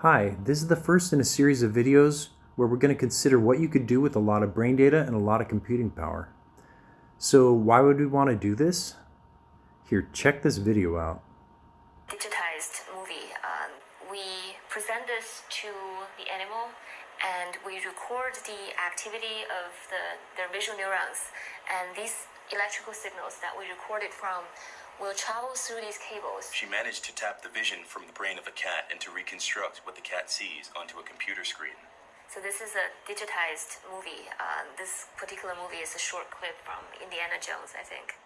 Hi, this is the first in a series of videos where we're going to consider what you could do with a lot of brain data and a lot of computing power. So why would we want to do this? Here, check this video out. Digitized movie. We present this to the animal and we record the activity of their visual neurons, and these electrical signals that we recorded from will travel through these cables. She managed to tap the vision from the brain of a cat and to reconstruct what the cat sees onto a computer screen. So this is a digitized movie. This particular movie is a short clip from Indiana Jones, I think.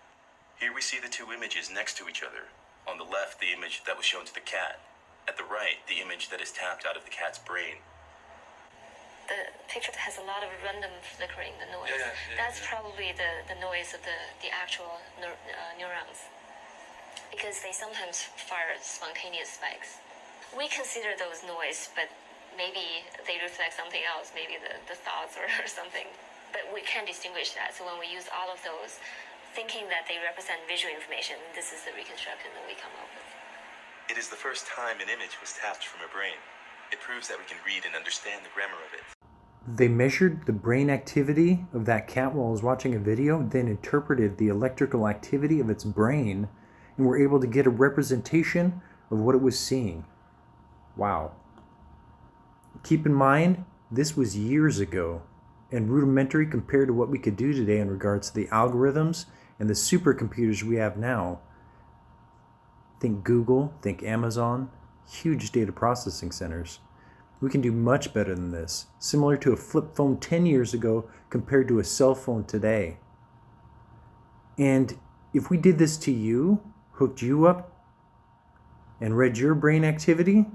Here we see the two images next to each other. On the left, the image that was shown to the cat. At the right, the image that is tapped out of the cat's brain. The picture has a lot of random flickering, the noise. That's probably the noise of the actual neurons, because they sometimes fire spontaneous spikes. We consider those noise, but maybe they reflect something else, maybe the thoughts or something. But we can't distinguish that. So when we use all of those, thinking that they represent visual information, this is the reconstruction that we come up with. It is the first time an image was tapped from a brain. It proves that we can read and understand the grammar of it. They measured the brain activity of that cat while it was watching a video, then interpreted the electrical activity of its brain, and were able to get a representation of what it was seeing. Wow. Keep in mind, this was years ago and rudimentary compared to what we could do today in regards to the algorithms and the supercomputers we have now. Think Google, think Amazon, huge data processing centers. We can do much better than this, similar to a flip phone 10 years ago compared to a cell phone today. And if we did this to you, hooked you up, and read your brain activity,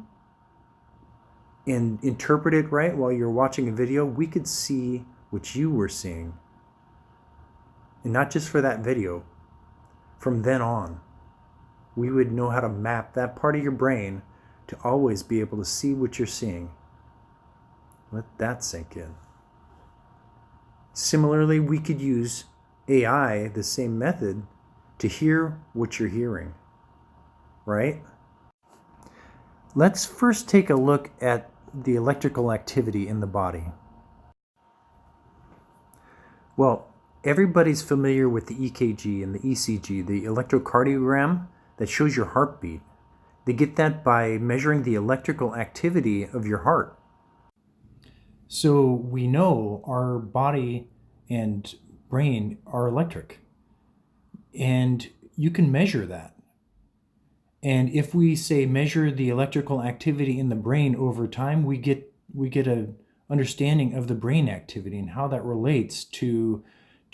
and interpret it right while you're watching a video, we could see what you were seeing. And not just for that video. From then on, we would know how to map that part of your brain to always be able to see what you're seeing. Let that sink in. Similarly, we could use AI, the same method, to hear what you're hearing, right? Let's first take a look at the electrical activity in the body. Well, everybody's familiar with the EKG and the ECG, the electrocardiogram that shows your heartbeat. They get that by measuring the electrical activity of your heart. So we know our body and brain are electric, and you can measure that. And if we say measure the electrical activity in the brain over time, we get an understanding of the brain activity and how that relates to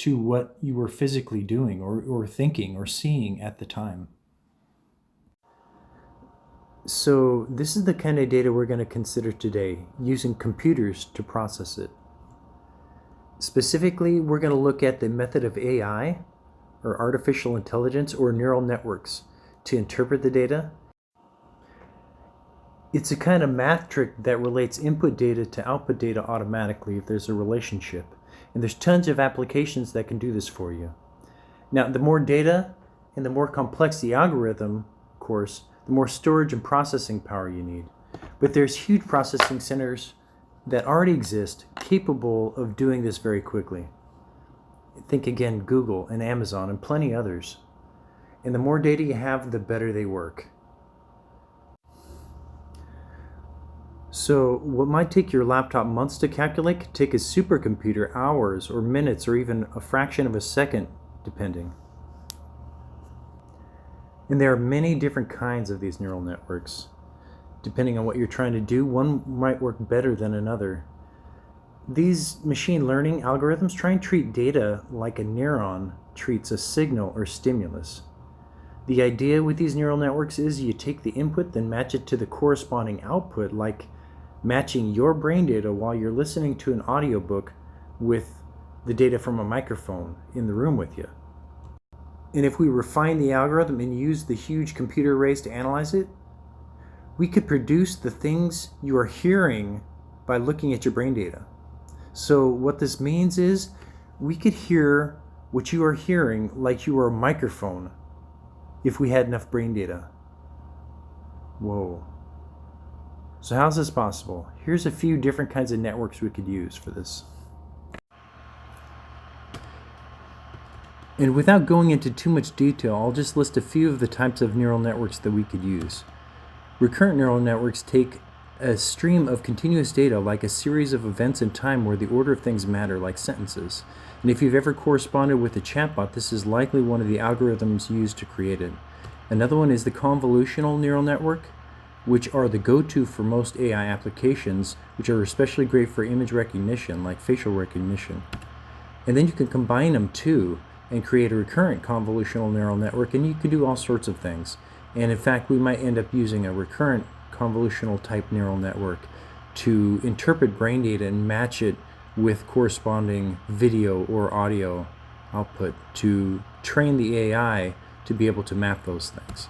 what you were physically doing or thinking or seeing at the time. So this is the kind of data we're going to consider today, using computers to process it. Specifically, we're going to look at the method of AI, or artificial intelligence, or neural networks to interpret the data. It's a kind of math trick that relates input data to output data automatically if there's a relationship. And there's tons of applications that can do this for you. Now, the more data and the more complex the algorithm, of course, the more storage and processing power you need. But there's huge processing centers that already exist capable of doing this very quickly. Think again, Google and Amazon and plenty others. And the more data you have, the better they work. So what might take your laptop months to calculate could take a supercomputer hours or minutes or even a fraction of a second, depending. And there are many different kinds of these neural networks. Depending on what you're trying to do, one might work better than another. These machine learning algorithms try and treat data like a neuron treats a signal or stimulus. The idea with these neural networks is you take the input, then match it to the corresponding output, like matching your brain data while you're listening to an audiobook with the data from a microphone in the room with you. And if we refine the algorithm and use the huge computer arrays to analyze it, we could produce the things you are hearing by looking at your brain data. So what this means is we could hear what you are hearing like you were a microphone if we had enough brain data. Whoa. So how's this possible? Here's a few different kinds of networks we could use for this. And without going into too much detail, I'll just list a few of the types of neural networks that we could use. Recurrent neural networks take a stream of continuous data like a series of events in time where the order of things matter, like sentences. And if you've ever corresponded with a chatbot, this is likely one of the algorithms used to create it. Another one is the convolutional neural network, which are the go-to for most AI applications, which are especially great for image recognition, like facial recognition. And then you can combine them too and create a recurrent convolutional neural network, and you can do all sorts of things. And in fact, we might end up using a recurrent convolutional type neural network to interpret brain data and match it with corresponding video or audio output to train the AI to be able to map those things.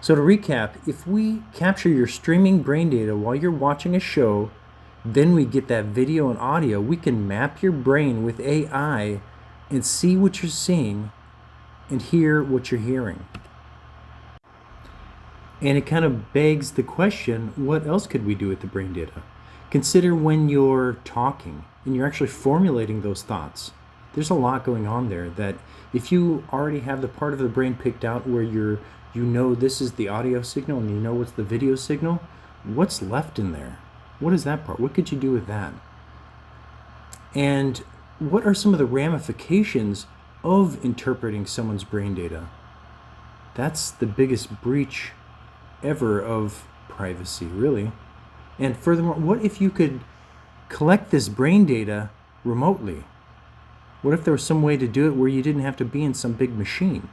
So to recap, if we capture your streaming brain data while you're watching a show, then we get that video and audio, we can map your brain with AI and see what you're seeing and hear what you're hearing. And it kind of begs the question, what else could we do with the brain data? Consider when you're talking and you're actually formulating those thoughts. There's a lot going on there that if you already have the part of the brain picked out where you know this is the audio signal and you know what's the video signal, what's left in there? What is that part? What could you do with that? And what are some of the ramifications of interpreting someone's brain data? That's the biggest breach ever of privacy, really. And furthermore, what if you could collect this brain data remotely? What if there was some way to do it where you didn't have to be in some big machine?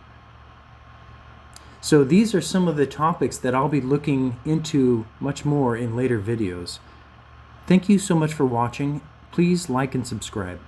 So these are some of the topics that I'll be looking into much more in later videos. Thank you so much for watching. Please like and subscribe.